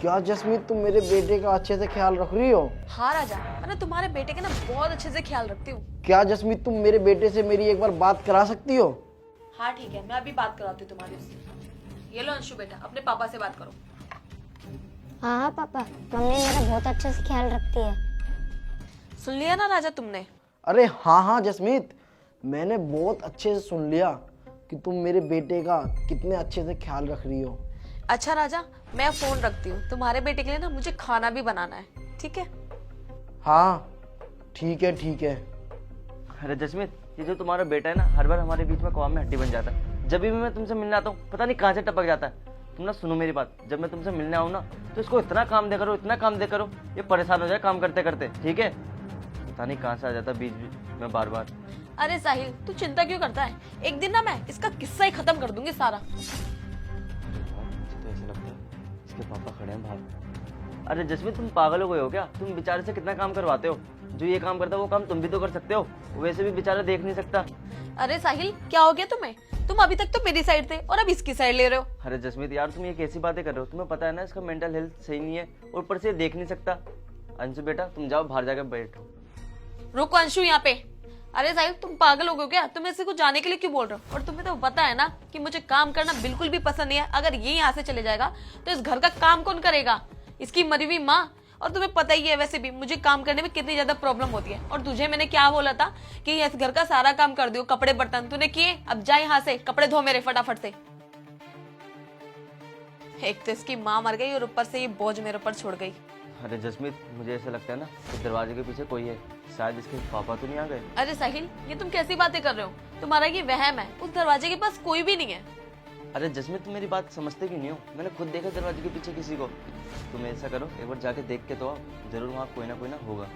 क्या जसमीत तुम मेरे बेटे का अच्छे से ख्याल रख रही हो? हाँ राजा, मैं तुम्हारे बेटे का ना बहुत अच्छे से ख्याल रखती हूँ। क्या जसमीत तुम मेरे बेटे से मेरी एक बार बात करा सकती हो? हाँ ठीक है, मैं अभी बात कराती हूँ तुम्हारी उससे। ये लो अंशु बेटा, अपने पापा से बात करो। हाँ हाँ पापा, मम्मी मेरा बहुत अच्छे से ख्याल रखती है। सुन लिया ना राजा तुमने? अरे हाँ जसमीत, मैंने बहुत अच्छे से सुन लिया कि तुम मेरे बेटे का कितने अच्छे से ख्याल रख रही हो। अच्छा राजा, मैं फोन रखती हूँ। तुम्हारे बेटे के लिए ना मुझे खाना भी बनाना है, ठीक है? हाँ ठीक है ठीक है। अरे जसमीत, ये जो तुम्हारा बेटा है ना, हर बार हमारे बीच में कौम में हड्डी बन जाता है। जब भी मैं तुमसे मिलने आता हूँ, पता नहीं कहाँ से टपक जाता है। तुम ना सुनो मेरी बात, जब मैं तुमसे मिलने आऊँ ना, तो इसको इतना काम दे करो, इतना काम दे करो, ये परेशान हो जाए काम करते करते, ठीक है? पता नहीं कहाँ से आ जाता है बीच बीच में बार बार। अरे साहिल, तू चिंता क्यों करता है? एक दिन ना मैं इसका किस्सा ही खत्म कर दूंगी सारा। मुझे तो ऐसा लगता है इसके पापा खड़े हैं बाहर। अरे जसमीत, तुम पागल हो गए हो क्या? तुम बेचारे से कितना काम करवाते हो। जो ये काम करता है वो काम तुम भी तो कर सकते हो। वैसे भी बेचारा देख नहीं सकता। अरे साहिल, क्या हो गया तुम्हें? तुम अभी तक तो मेरी साइड थे और अब इसकी साइड ले रहे हो। अरे जसमीत यार, तुम ये कैसी बातें कर रहे हो? तुम्हें पता है ना इसका मेंटल हेल्थ सही नहीं है, और ऊपर से ये देख नहीं सकता। अंशु बेटा, तुम जाओ बाहर जाकर बैठो। रुको अंशु यहाँ पे। अरे साहिल, तुम पागल हो गए क्या? तुम ऐसे को जाने के लिए क्यों बोल रहे हो? और तुम्हें तो पता है ना कि मुझे काम करना बिल्कुल भी पसंद नहीं है। अगर ये यहाँ से चले जाएगा तो इस घर का काम कौन करेगा? इसकी मरी हुई माँ। और तुम्हें पता ही है वैसे भी मुझे काम करने में कितनी ज्यादा प्रॉब्लम होती है। और तुझे मैंने क्या बोला था कि इस घर का सारा काम कर दियो, कपड़े बर्तन तूने किए। अब जा यहाँ से, कपड़े धो मेरे फटाफट से। एक तो इसकी माँ मर गई और ऊपर से ये बोझ मेरे ऊपर छोड़ गई। अरे जसमीत, मुझे ऐसा लगता है ना कि दरवाजे के पीछे कोई है। शायद इसके पापा तो नहीं आ गए। अरे साहिल, ये तुम कैसी बातें कर रहे हो? तुम्हारा ये वहम है। उस दरवाजे के पास कोई भी नहीं है। अरे जसमीत, तुम मेरी बात समझते क्यों नहीं हो? मैंने खुद देखा दरवाजे के पीछे किसी को। तुम ऐसा करो, एक बार जाके देख के तो आओ, जरूर वहाँ कोई ना होगा।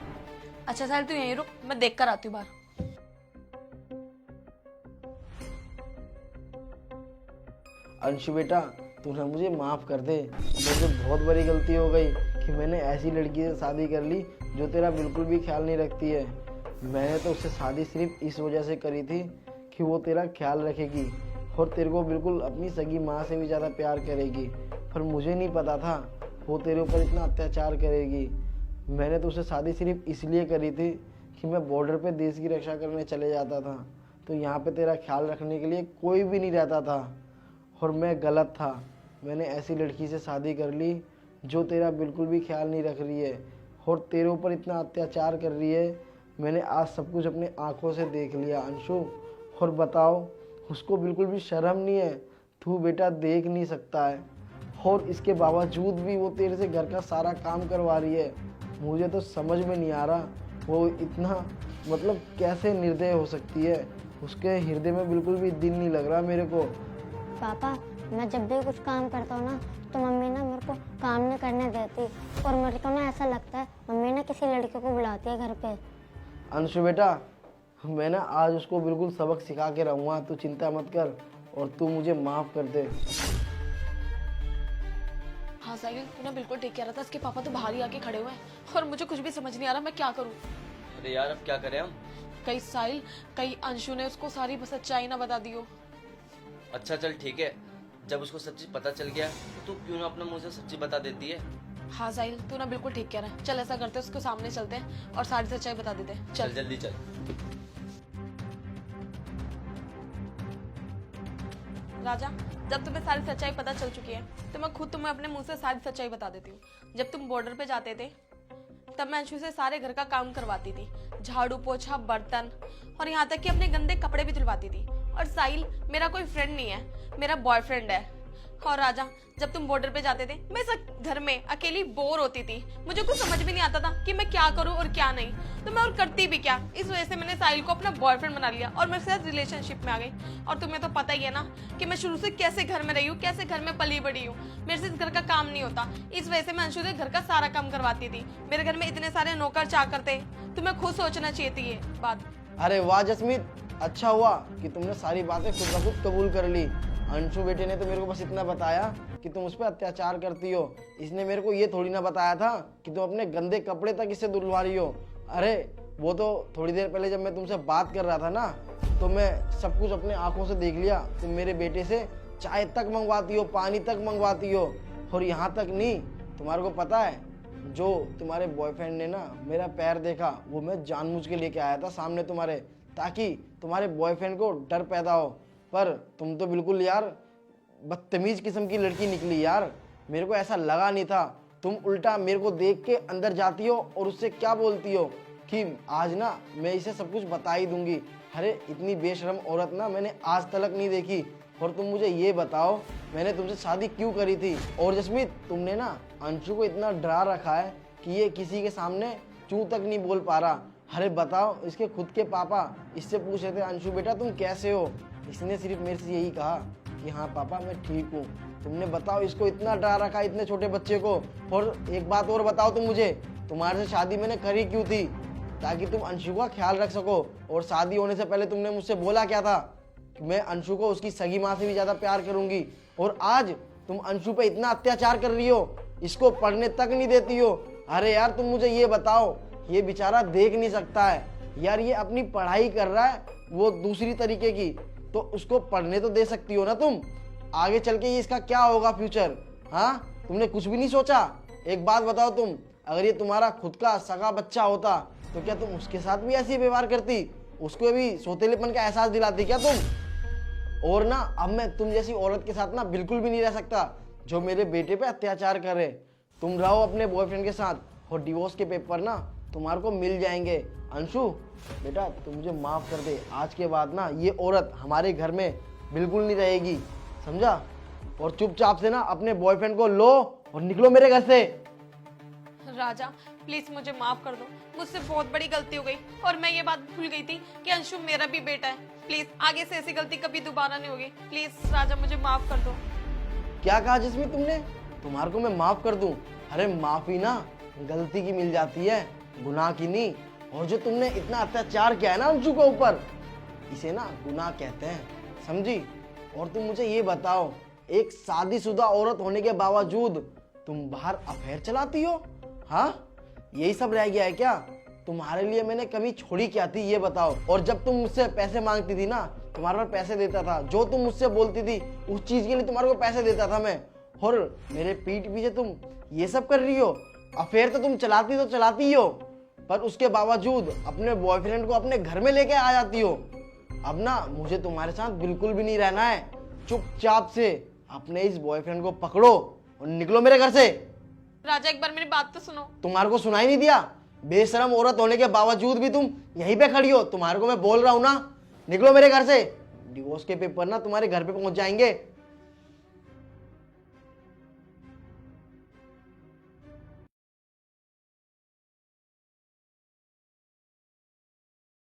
अच्छा साहिल, तू यहीं रुक, मैं देख कर आती हूँ बाहर। अंशु बेटा, तू ना मुझे माफ़ कर दे। मुझे बहुत बड़ी गलती हो गई कि मैंने ऐसी लड़की से शादी कर ली जो तेरा बिल्कुल भी ख्याल नहीं रखती है। मैंने तो उससे शादी सिर्फ इस वजह से करी थी कि वो तेरा ख्याल रखेगी और तेरे को बिल्कुल अपनी सगी माँ से भी ज़्यादा प्यार करेगी। पर मुझे नहीं पता था वो तेरे ऊपर इतना अत्याचार करेगी। मैंने तो उससे शादी सिर्फ इसलिए करी थी कि मैं बॉर्डर पे देश की रक्षा करने चले जाता था, तो यहाँ पे तेरा ख्याल रखने के लिए कोई भी नहीं रहता था और मैं गलत था। मैंने ऐसी लड़की से शादी कर ली जो तेरा बिल्कुल भी ख्याल नहीं रख रही है और तेरे ऊपर इतना अत्याचार कर रही है। मैंने आज सब कुछ अपने आंखों से देख लिया अंशु। और बताओ, उसको बिल्कुल भी शर्म नहीं है? तू बेटा देख नहीं सकता है और इसके बावजूद भी वो तेरे से घर का सारा काम करवा रही है। मुझे तो समझ में नहीं आ रहा वो इतना मतलब कैसे निर्दय हो सकती है। उसके हृदय में बिल्कुल भी दिल नहीं लग रहा मेरे को। पापा, मैं जब भी कुछ काम करता हूँ ना तो मम्मी ना मेरे को काम नहीं करने देती और मेरे को ना ऐसा लगता है मम्मी ना किसी लड़के को बुलाती है घर पे। अंशु बेटा, मैं ना आज उसको बिल्कुल सबक सिखा के रहूँगा, तू चिंता मत कर और तू मुझे माफ़ कर दे। हाँ साहिल, तू ना बिल्कुल ठीक कह रहा था। इसके पापा तो बाहर ही आके खड़े हुए हैं और मुझे कुछ भी समझ नहीं आ रहा मैं क्या करूँ। अरे यार, अब क्या करें हम? कहीं साहिल, कहीं अंशु ने उसको सारी सच्चाई ना बता दी हो। अच्छा चल ठीक है, जब उसको सच्ची पता चल गया तो तू क्यों ना अपने मुंह से सच्ची बता देती है? हाँ साहिल, तू ना बिल्कुल ठीक कह रहा है। चल ऐसा करते हैं, उसके सामने चलते हैं और सारी सच्चाई बता देते हैं। चल जल्दी चल। राजा, जब तुम्हें सारी सच्चाई पता चल चुकी है तो मैं खुद तुम्हें अपने मुंह से सारी सच्चाई बता देती हूँ। जब तुम बॉर्डर पे जाते थे तब मैं अंशु से सारे घर का काम करवाती थी, झाड़ू पोछा बर्तन और यहाँ तक कि अपने गंदे कपड़े भी धुलवाती थी। और साहिल मेरा कोई फ्रेंड नहीं है, मेरा बॉयफ्रेंड है। और राजा, जब तुम बॉर्डर पे जाते थे मैं इस घर में अकेली बोर होती थी। मुझे कुछ समझ भी नहीं आता था कि मैं क्या करूं और क्या नहीं, तो मैं और करती भी क्या। इस वजह से मैंने साहिल को अपना बॉयफ्रेंड बना लिया और मैं उसके साथ रिलेशनशिप में आ गई। और तुम्हें तो पता ही है ना कि मैं शुरू से कैसे घर में रही हूँ, कैसे घर में पली बड़ी हूँ। मेरे से इस घर का काम नहीं होता, इस वजह से मैं अंशु से घर का सारा काम करवाती थी। मेरे घर में इतने सारे नौकर चाकर थे, तुम्हें खुद सोचना चाहिए थी ये बात। अरे वाह जसमीत, अच्छा हुआ कि तुमने सारी बातें खुद ब खुद कबूल कर ली। अंशु बेटे ने तो मेरे को बस इतना बताया कि तुम उस पर अत्याचार करती हो। इसने मेरे को ये थोड़ी ना बताया था कि तुम अपने गंदे कपड़े तक इससे धुलवा रही हो। अरे वो तो थोड़ी देर पहले जब मैं तुमसे बात कर रहा था ना, तो मैं सब कुछ अपने आंखों से देख लिया। तुम मेरे बेटे से चाय तक मंगवाती हो, पानी तक मंगवाती हो और यहाँ तक नहीं तुम्हारे को पता है, जो तुम्हारे बॉयफ्रेंड ने ना मेरा पैर देखा, वो मैं जानबूझ के लेके आया था सामने तुम्हारे, ताकि तुम्हारे बॉयफ्रेंड को डर पैदा हो। पर तुम तो बिल्कुल यार बदतमीज किस्म की लड़की निकली यार, मेरे को ऐसा लगा नहीं था। तुम उल्टा मेरे को देख के अंदर जाती हो और उससे क्या बोलती हो कि आज ना मैं इसे सब कुछ बता ही दूंगी। अरे इतनी बेशरम औरत ना मैंने आज तक नहीं देखी। और तुम मुझे ये बताओ, मैंने तुमसे शादी क्यों करी थी? और जसमीत, तुमने ना अंशु को इतना डरा रखा है कि ये किसी के सामने चू तक नहीं बोल पा रहा। अरे बताओ, इसके खुद के पापा इससे पूछ रहे थे, अंशु बेटा तुम कैसे हो? इसने सिर्फ मेरे से यही कहा कि हाँ पापा मैं ठीक हूँ। तुमने बताओ इसको इतना डरा रखा इतने छोटे बच्चे को। और एक बात और बताओ तुम मुझे, तुम्हारे से शादी मैंने करी क्यों थी? ताकि तुम अंशु का ख्याल रख सको। और शादी होने से पहले तुमने मुझसे बोला क्या था कि मैं अंशु को उसकी सगी माँ से भी ज़्यादा प्यार करूंगी। और आज तुम अंशु पे इतना अत्याचार कर रही हो, इसको पढ़ने तक नहीं देती हो। अरे यार तुम मुझे ये बताओ, ये बेचारा देख नहीं सकता है यार, ये अपनी पढ़ाई कर रहा है वो दूसरी तरीके की, तो उसको पढ़ने तो दे सकती हो ना तुम। आगे चल के ये इसका क्या होगा फ्यूचर? हाँ, तुमने कुछ भी नहीं सोचा? एक बात बताओ तुम, अगर ये तुम्हारा खुद का सगा बच्चा होता तो क्या तुम उसके साथ भी ऐसे ही व्यवहार करती? उसको भी सोतेलेपन का एहसास दिलाती क्या तुम? और ना अब मैं तुम जैसी औरत के साथ ना बिल्कुल भी नहीं रह सकता जो मेरे बेटे पे अत्याचार करे। तुम रहो अपने बॉयफ्रेंड के साथ, और डिवोर्स के पेपर ना तुम्हारे को मिल जाएंगे। अंशु बेटा तू मुझे माफ कर दे, आज के बाद ना ये औरत हमारे घर में बिल्कुल नहीं रहेगी, समझा? और चुपचाप से ना अपने बॉयफ्रेंड को लो और निकलो मेरे घर से। राजा प्लीज मुझे माफ कर दो, मुझसे बहुत बड़ी गलती हो गई और मैं ये बात भूल गई थी कि अंशु मेरा भी बेटा है। प्लीज आगे से ऐसी गलती कभी दोबारा नहीं होगी। प्लीज राजा मुझे माफ कर दो। क्या कहा जिसमें तुमने? तुम्हारे को मैं माफ कर दूं? अरे माफी ना गलती की मिल जाती है, गुनाह की नहीं। और जो तुमने इतना अत्याचार किया है ना अंशु के ऊपर, इसे ना गुनाह कहते हैं, समझी? और तुम मुझे ये बताओ, एक शादीशुदा औरत होने के बावजूद तुम बाहर अफेयर चलाती हो? हाँ, यही सब रह गया है क्या? तुम्हारे लिए मैंने कमी छोड़ी क्या थी ये बताओ? और जब तुम मुझसे पैसे मांगती थी ना, तुम्हारे पर पैसे देता था, जो तुम मुझसे बोलती थी उस चीज के लिए तुम्हारे को पैसे देता था मैं। और मेरे पीठ पीछे तुम ये सब कर रही हो। अफेयर तो तुम चलाती ही हो, पर उसके बावजूद अपने बॉयफ्रेंड को अपने घर में लेके आ जाती हो। अब ना मुझे तुम्हारे साथ बिल्कुल भी नहीं रहना है। चुपचाप से अपने इस बॉयफ्रेंड को पकड़ो और निकलो मेरे घर से। राजा एक बार मेरी बात तो सुनो। तुम्हारे को सुनाई नहीं दिया? बेशरम औरत होने के बावजूद भी तुम यहीं पे खड़ी हो। तुम्हारे को मैं बोल रहा हूं ना, निकलो मेरे घर से। डिवोर्स के पेपर ना तुम्हारे घर पे पहुंच जाएंगे।